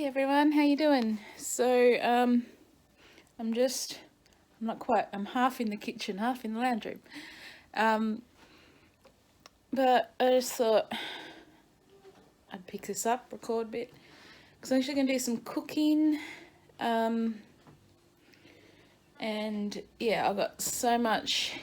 everyone, how you doing? So I'm half in the kitchen, half in the lounge room. But I just thought I'd pick this up, record a bit, because I'm actually going to do some cooking. And yeah, I've got so much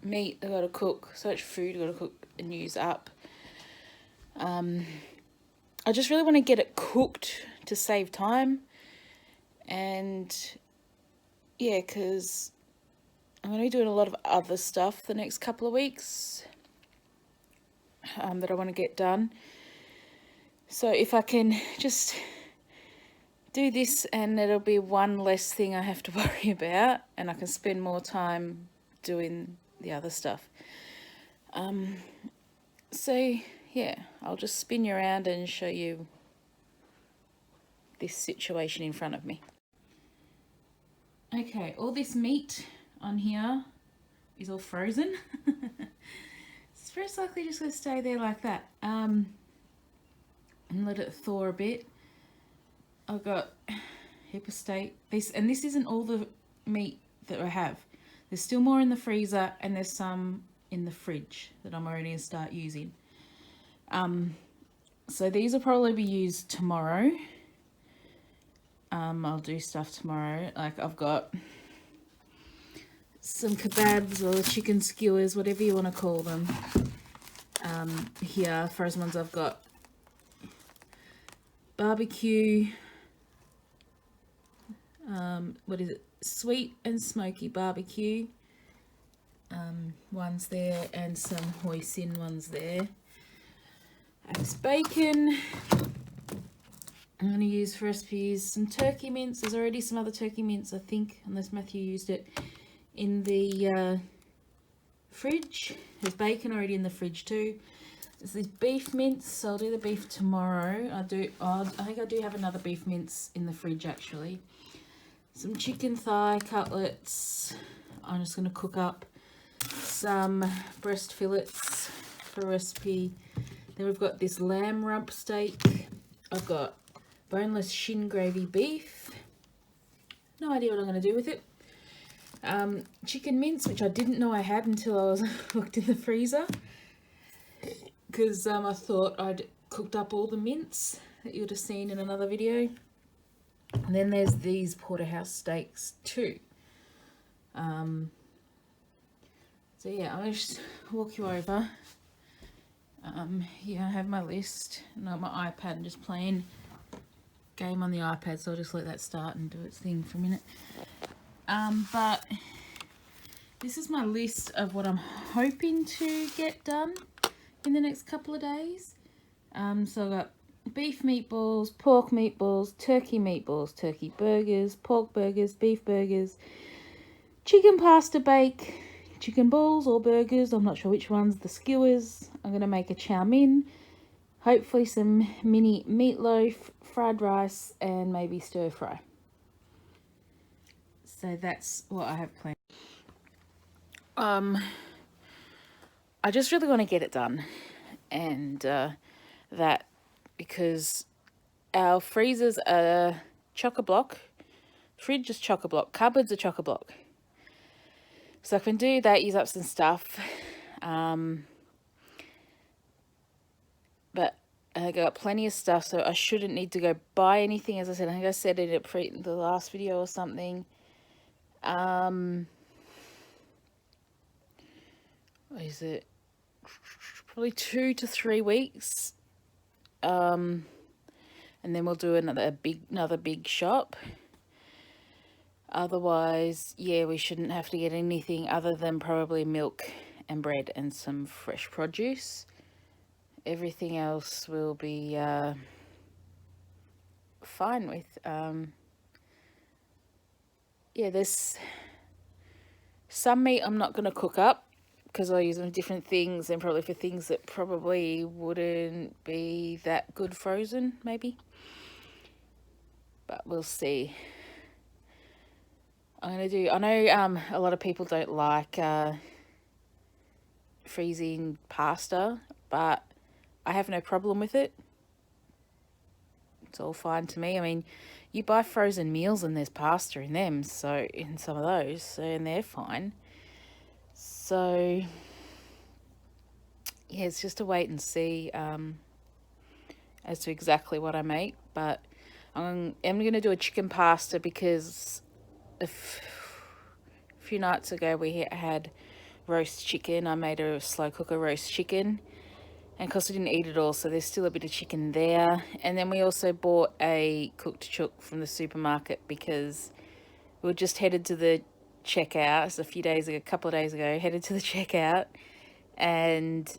meat I've got to cook, so much food I've got to cook and use up. I just really want to get it cooked to save time. And yeah, because I'm going to be doing a lot of other stuff the next couple of weeks that I want to get done. So if I can just do this, and it'll be one less thing I have to worry about, and I can spend more time doing the other stuff. So yeah, I'll just spin you around and show you this situation in front of me. Okay, all this meat on here is all frozen. It's most likely just going to stay there like that, and let it thaw a bit. I've got a heap of steak. This isn't all the meat that I have. There's still more in the freezer, and there's some in the fridge that I'm already going to start using. So these will probably be used tomorrow. I'll do stuff tomorrow. Like, I've got some kebabs or chicken skewers, whatever you want to call them. Here, frozen ones, I've got barbecue, sweet and smoky barbecue ones there, and some hoisin ones there. There's bacon I'm going to use for recipes. Some turkey mince. There's already some other turkey mince, I think, unless Matthew used it, in the fridge. There's bacon already in the fridge too. There's this beef mince, so I'll do the beef tomorrow. I think I do have another beef mince in the fridge, actually. Some chicken thigh cutlets. I'm just going to cook up some breast fillets for a recipe. Then we've got this lamb rump steak. I've got boneless shin gravy beef. No idea what I'm going to do with it. Chicken mince, which I didn't know I had until I was looked in the freezer, because I thought I'd cooked up all the mince that you would have seen in another video. And then there's these porterhouse steaks too. So yeah, I'll just walk you over. Here I have my list, and on my iPad, and just playing game on the iPad, so I'll just let that start and do its thing for a minute. But this is my list of what I'm hoping to get done in the next couple of days. So I've got beef meatballs, pork meatballs, turkey burgers, pork burgers, beef burgers, chicken pasta bake, chicken balls or burgers, I'm not sure which ones, the skewers. I'm going to make a chow mein, hopefully some mini meatloaf, fried rice, and maybe stir fry. So that's what I have planned. I just really want to get it done, and that because our freezers are chock-a-block, fridge is chock-a-block, cupboards are chock-a-block. So I can do that, use up some stuff. But I got plenty of stuff, so I shouldn't need to go buy anything. As I said, I think I said it in the last video or something. What is it? Probably 2 to 3 weeks. And then we'll do another big shop. Otherwise, yeah, we shouldn't have to get anything other than probably milk and bread and some fresh produce. Everything else will be fine with. Yeah, there's some meat I'm not going to cook up because I'll use them for different things, and probably for things that probably wouldn't be that good frozen, maybe. But we'll see. I know a lot of people don't like freezing pasta, but I have no problem with it. it's all fine to me. I mean, you buy frozen meals and there's pasta in them, so in some of those, so, and they're fine. So yeah, it's just a wait and see as to exactly what I make. But I'm going to do a chicken pasta because a few nights ago we had roast chicken. I made a slow cooker roast chicken, and of course we didn't eat it all, so there's still a bit of chicken there. And then we also bought a cooked chook from the supermarket because we were just headed to the checkout a couple of days ago, headed to the checkout, and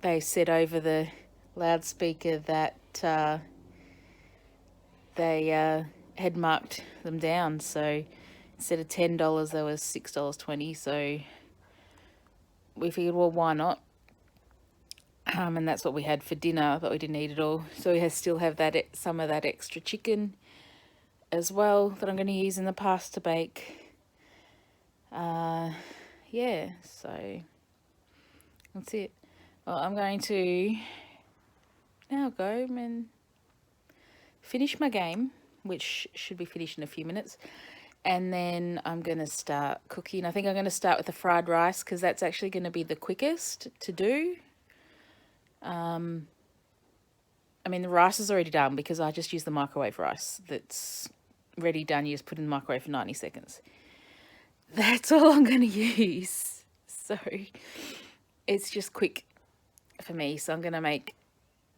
they said over the loudspeaker that they had marked them down, so instead of $10 there was $6.20, so we figured, well, why not? And that's what we had for dinner, but we didn't eat it all, so we still have some of that extra chicken as well that I'm going to use in the pasta bake. Yeah, so that's it. Well, I'm going to now go and finish my game, which should be finished in a few minutes, and then I'm going to start cooking. I think I'm going to start with the fried rice because that's actually going to be the quickest to do. I mean, the rice is already done because I just use the microwave rice that's ready done. You just put it in the microwave for 90 seconds. That's all I'm going to use. So it's just quick for me. So I'm going to make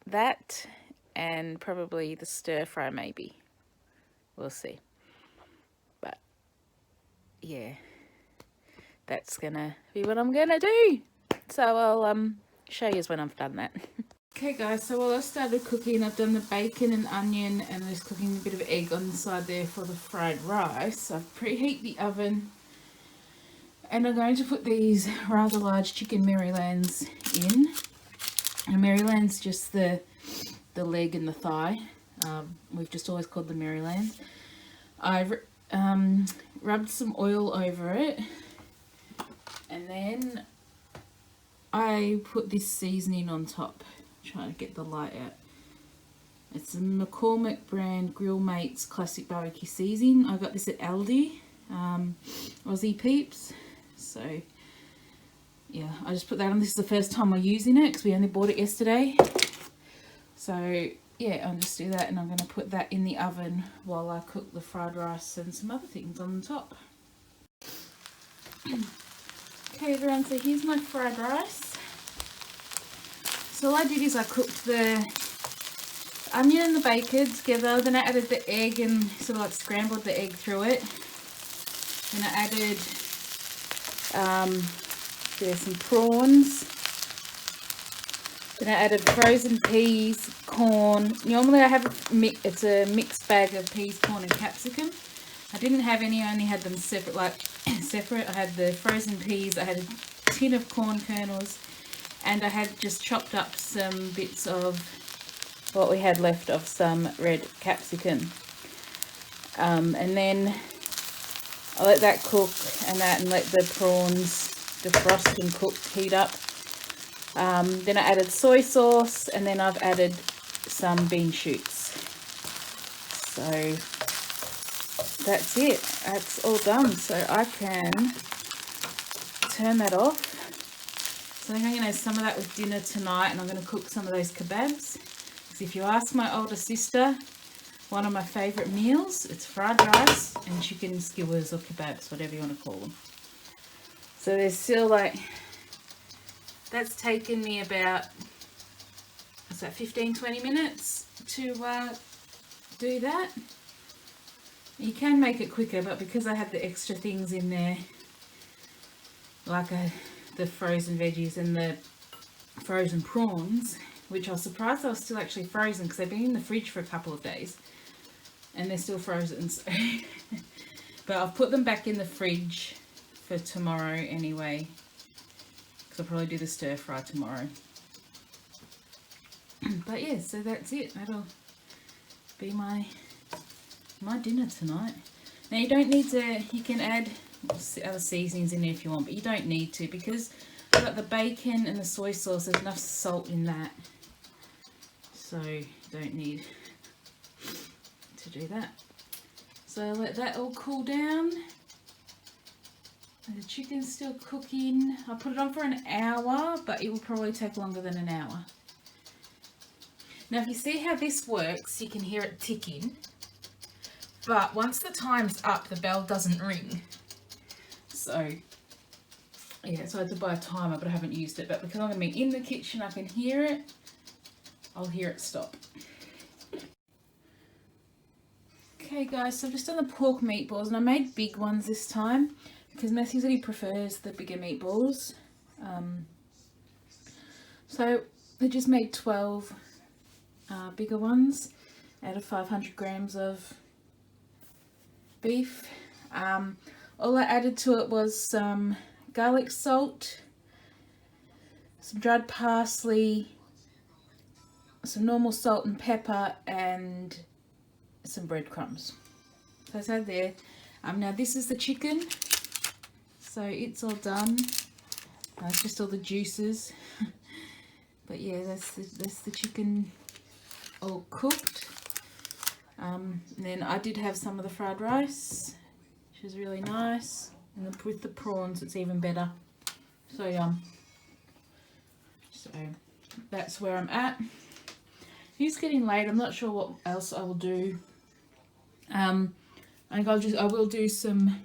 that and probably the stir fry maybe. We'll see. But yeah, that's going to be what I'm going to do. So I'll show you when I've done that. Okay guys, so while I started cooking, I've done the bacon and onion and I'm just cooking a bit of egg on the side there for the fried rice. I've preheated the oven and I'm going to put these rather large chicken Marylands in. And Maryland's just the leg and the thigh. We've just always called them Maryland. I've rubbed some oil over it, and then I put this seasoning on top. Trying to get the light out. It's a McCormick brand Grill Mates Classic Barbecue Seasoning. I got this at Aldi, Aussie peeps. So yeah, I just put that on. This is the first time I'm using it because we only bought it yesterday. So yeah, I'll just do that, and I'm going to put that in the oven while I cook the fried rice and some other things on the top. Okay everyone, so here's my fried rice. So all I did is I cooked the onion and the bacon together, then I added the egg and sort of like scrambled the egg through it. Then I added there's some prawns. Then I added frozen peas, corn. Normally I have it's a mixed bag of peas, corn and capsicum. I didn't have any, I only had them separate, separate. I had the frozen peas, I had a tin of corn kernels, and I had just chopped up some bits of what we had left of some red capsicum. And then I let that cook and let the prawns defrost and cook, heat up. Then I added soy sauce, and then I've added some bean shoots. So that's it. That's all done. So I can turn that off. So I think I'm going to have some of that with dinner tonight, and I'm going to cook some of those kebabs. Because if you ask my older sister, one of my favourite meals, it's fried rice and chicken skewers or kebabs, whatever you want to call them. So there's still that's taken me about, what's that, 15-20 minutes to do that. You can make it quicker, but because I had the extra things in there, like the frozen veggies and the frozen prawns, which I was surprised they were still actually frozen because they've been in the fridge for a couple of days and they're still frozen. So but I'll put them back in the fridge for tomorrow anyway, because I'll probably do the stir fry tomorrow. But yeah, so that's it. That'll be my dinner tonight. Now you don't need to, you can add other seasonings in there if you want, but you don't need to, because I've got the bacon and the soy sauce. There's enough salt in that. so don't need to do that. So let that all cool down. The chicken's still cooking. I put it on for an hour, but it will probably take longer than an hour. Now if you see how this works, you can hear it ticking, but once the time's up, the bell doesn't ring. So yeah, so I had to buy a timer, but I haven't used it. But because I'm going to be in the kitchen, I can hear it. I'll hear it stop. Okay guys, so I've just done the pork meatballs, and I made big ones this time because Matthew said he prefers the bigger meatballs. So I just made 12 bigger ones out of 500 grams of beef. All I added to it was some garlic salt, some dried parsley, some normal salt and pepper, and some breadcrumbs. So it's out there. Now this is the chicken, so it's all done. It's just all the juices. But yeah, that's the chicken all cooked. And then I did have some of the fried rice, which is really nice, and then with the prawns it's even better. So yum. So that's where I'm at. It's getting late. I'm not sure what else I will do. I think I will do some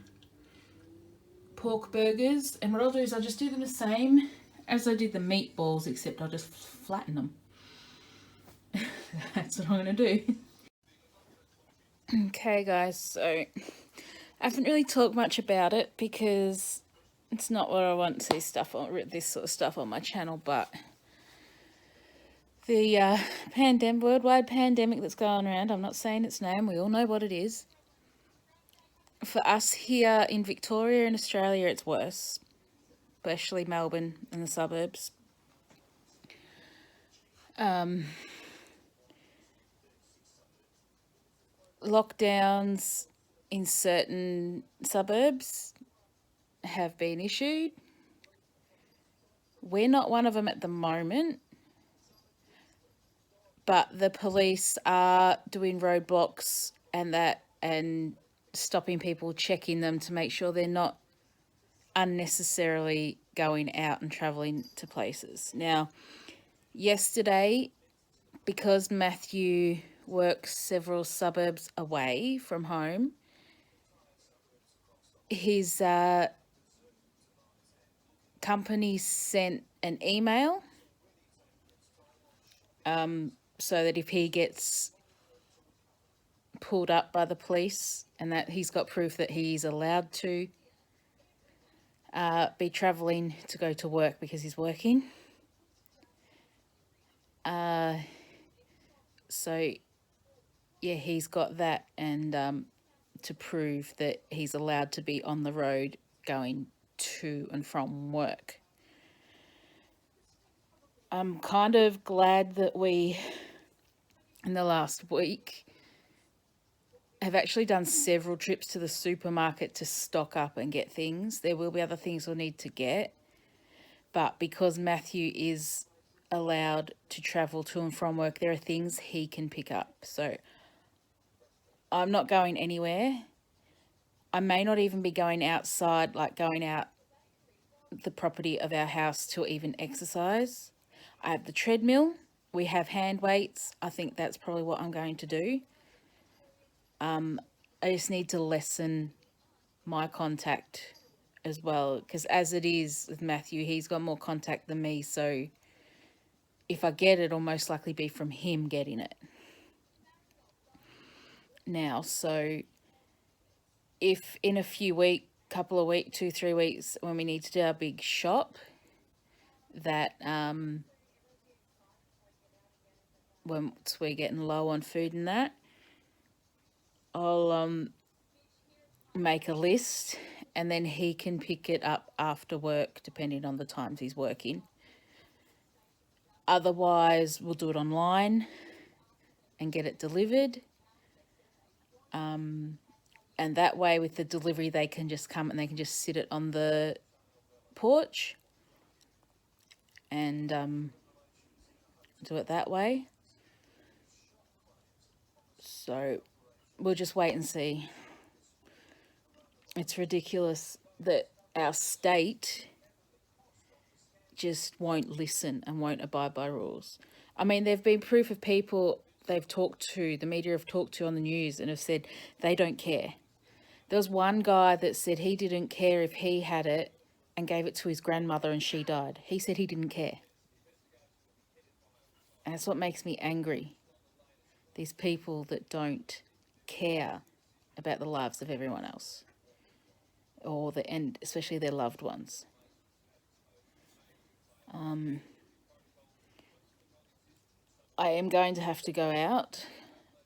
pork burgers, and what I'll do is I'll just do them the same as I did the meatballs, except I'll just flatten them. That's what I'm going to do. Okay guys, so I haven't really talked much about it because it's not what I want to see stuff on, this sort of stuff on my channel, but the worldwide pandemic that's going around, I'm not saying its name, we all know what it is. For us here in Victoria and Australia, it's worse, especially Melbourne and the suburbs. Lockdowns in certain suburbs have been issued. We're not one of them at the moment, but the police are doing roadblocks and stopping people, checking them to make sure they're not unnecessarily going out and travelling to places. Now, yesterday, because Matthew works several suburbs away from home, his company sent an email so that if he gets pulled up by the police, and that he's got proof that he's allowed to be travelling to go to work because he's working. So yeah, he's got that, and to prove that he's allowed to be on the road going to and from work. I'm kind of glad that we, in the last week, have actually done several trips to the supermarket to stock up and get things. There will be other things we'll need to get, but because Matthew is allowed to travel to and from work, there are things he can pick up. So I'm not going anywhere. I may not even be going outside, like going out the property of our house to even exercise. I have the treadmill. We have hand weights. I think that's probably what I'm going to do. I just need to lessen my contact as well, because as it is with Matthew, he's got more contact than me. So if I get it, it'll most likely be from him getting it. Now, so if in a few weeks, couple of weeks, 2-3 weeks, when we need to do our big shop, that once we're getting low on food and that, I'll make a list, and then he can pick it up after work depending on the times he's working. Otherwise, we'll do it online and get it delivered. And that way, with the delivery, they can just come and they can just sit it on the porch and do it that way. So we'll just wait and see. It's ridiculous that our state just won't listen and won't abide by rules. I mean, there've been proof of people they've talked to, the media have talked to on the news, and have said they don't care. There was one guy that said he didn't care if he had it and gave it to his grandmother and she died. He said he didn't care. And that's what makes me angry. These people that don't care about the lives of everyone else, and especially their loved ones. I am going to have to go out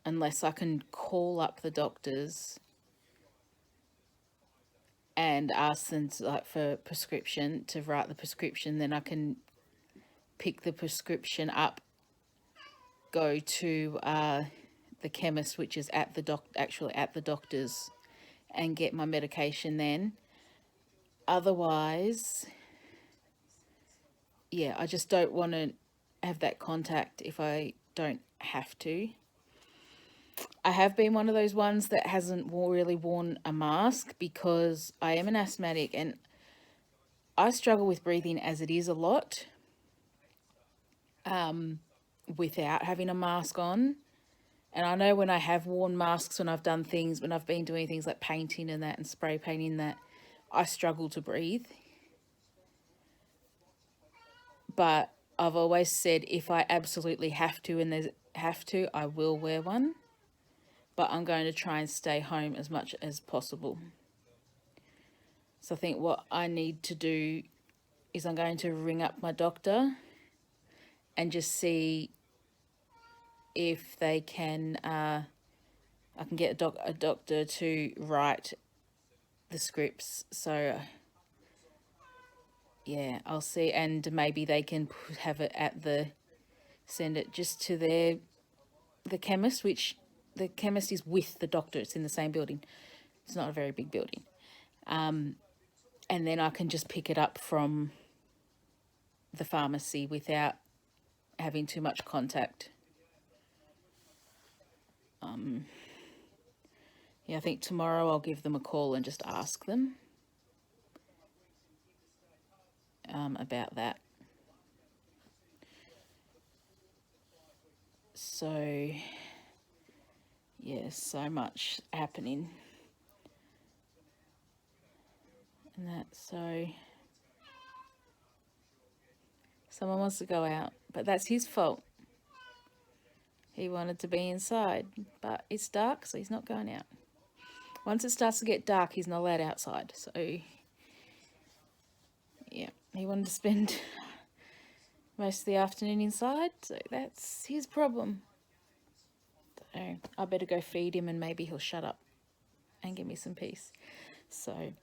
unless I can call up the doctors and ask them to, like, for prescription, to write the prescription. Then I can pick the prescription up, go to the chemist, which is at the actually at the doctor's, and get my medication then. Otherwise, yeah, I just don't want to have that contact if I don't have to. I have been one of those ones that hasn't really worn a mask because I am an asthmatic and I struggle with breathing as it is a lot without having a mask on. And I know when I have worn masks, when I've done things, when I've been doing things like painting and that and spray painting, that I struggle to breathe. But I've always said if I absolutely have to I will wear one. But I'm going to try and stay home as much as possible. So I think what I need to do is I'm going to ring up my doctor and just see if they can, I can get a doctor to write the scripts. So yeah, I'll see, and maybe they can have it send it just to the chemist, which the chemist is with the doctor. It's in the same building. It's not a very big building. And then I can just pick it up from the pharmacy without having too much contact. Yeah, I think tomorrow I'll give them a call and just ask them about that. So, yeah, so much happening. And that, so someone wants to go out, but that's his fault. He wanted to be inside, but it's dark, so he's not going out. Once it starts to get dark, he's not allowed outside. So, yeah, he wanted to spend most of the afternoon inside, so that's his problem. So I better go feed him and maybe he'll shut up and give me some peace. So